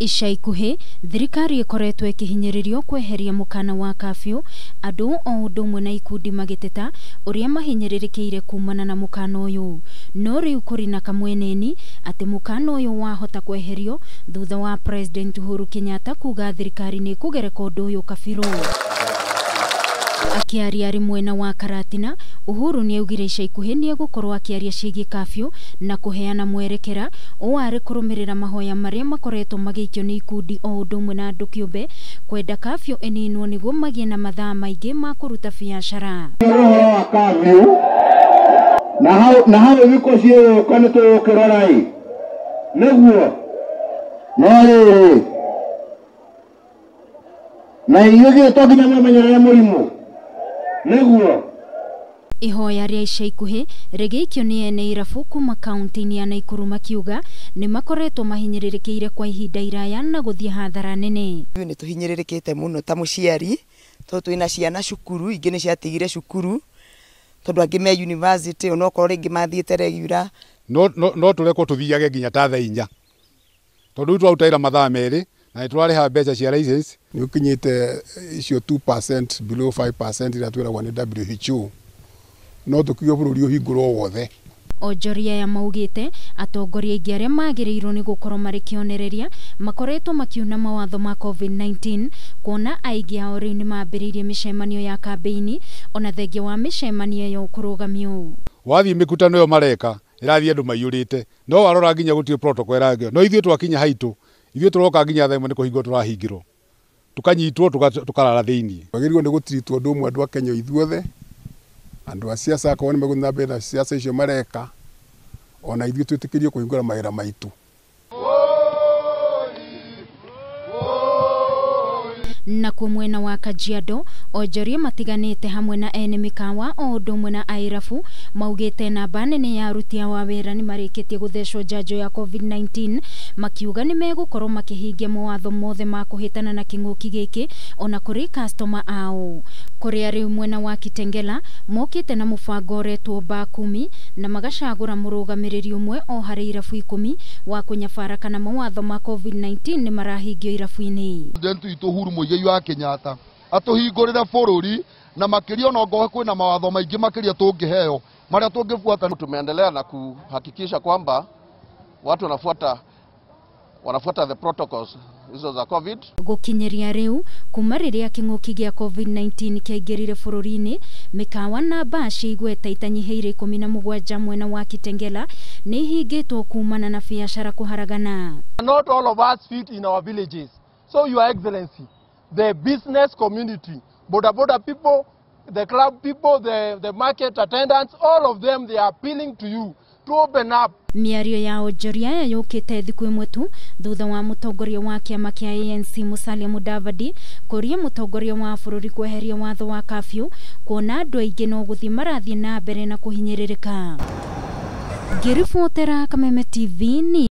Ica ikuhi thirikari ikoretwo ikihinyiririo kweheria mukana wa Curfew andu o undu umwe na ikundi magiteta uria mahinyiririkiire kumana na mukana uyu no riu kuri na kamweneni ati mukana uyu wahota kweherio thutha wa President Uhuru Kenyatta kuuga thirikari ni kugereka undu uyu kabiru. Akiaria mwena wa Karatina, Uhuru niaugire ica ikuhi niagukorwo akiaria ciigi Curfew na kuheana mwerekera oare kurumirira mahoya maria makoretwo magikio ni ikundi o undu umwe na andu kiumbe kwenda Curfew eninwo niguo magie na mathaa maingi ma kuruta biashara. Na hao wiko cio kana tukirorai niguo no na yugi to ginya mamenyerera murimu niguo ihoya ria ica ikuhi rigikio ni ene irabu kuma kaunti ya NAKURU makiuga ni makoretwo mahinyiririkiire kwa ihinda iraya na guthie hathara nene. Ni tuhinyiririkite muno ta muciari to twina ciana cukuru ingi ni ciatigire cukuru tondu angi me university onoko ringi mathiete regular no tureko tuthiage nginya ta thaa 4 tondu twautaira mathaa meri na twareha mbeca cia license ni ukinyite icio 2% below 5% ira twiragwa ni WHO no tukiyo bururi uhingurwo wothe. Onjoria ya maugite atongoria ingi aria magirirwo ni gukorwo marikionereria makoretwo makiuna mawatho ma COVID-19 kuona aingi ao riu ni mambiririe micemanio ya kambeini ona thengia wa micemanio yo kurugamio. Wathi mikutano yo mareka irathi andu maiyurite no warora nginya gutie protocol iragio no ithie twakinya haitu ithie turoka nginya thaimo ni kuhingo turahingirwo tukanyitwo tukarara thiini bagirwo ni gutiritwo ndu mwe andu a Kenya ithuothe andu a siasa ko ni meguna be na siasa icio mareka ona ithie twitikirie kuhingura mawira maitu. Na kwa mwena wa Kajiado onjoria matiganite hamwe na ene mikawa o undu umwe na airabu maugite namba nene ya aruti wa wira ni marikitie guthecwo njanjo ya COVID-19 makiuga ni megukorwo makihingia mawatho mothe ma kuhitana na kinguki giki ona kuri customer ao. Kuri riu mwena wa Kitengela mokite na mubango uretwo ba 10 na magacagura murugamiriri umwe o hari irabu 10 wa kunyabara kana mawatho ma COVID-19 ni marahingio irabu-ini. Uhuru Kenyatta atuhingurire bururi na makiria no ngohe kwina mawatho maingi makiria tungiheo maria tungifuata. Tumeendelea na kuhakikisha kwamba watu wanafuata the protocols hizo za COVID. Gukinyeria riu kuma riria kinguki gia COVID-19 kiaingirire bururi-ini mikawa na bashi igweta itanyiheire 17 mwena wa Kitengela ni hingitwo kumana na biashara kuharagana. Not all of us fit in our villages. So Your Excellency, the business community, boda people, the club people, the market attendants, all of them, they are appealing to you to open up. Miario ya onjoria ya yukite thiku imwe tu thutha wa mutongoria wa kiama kia ANC Musalia Mudavadi kuria mutongoria wa bururi kweheria watho wa Curfew kuona andu aingi no guthie marathie na mbere na kuhinyiririka. Ngiribotera Kameme TV ni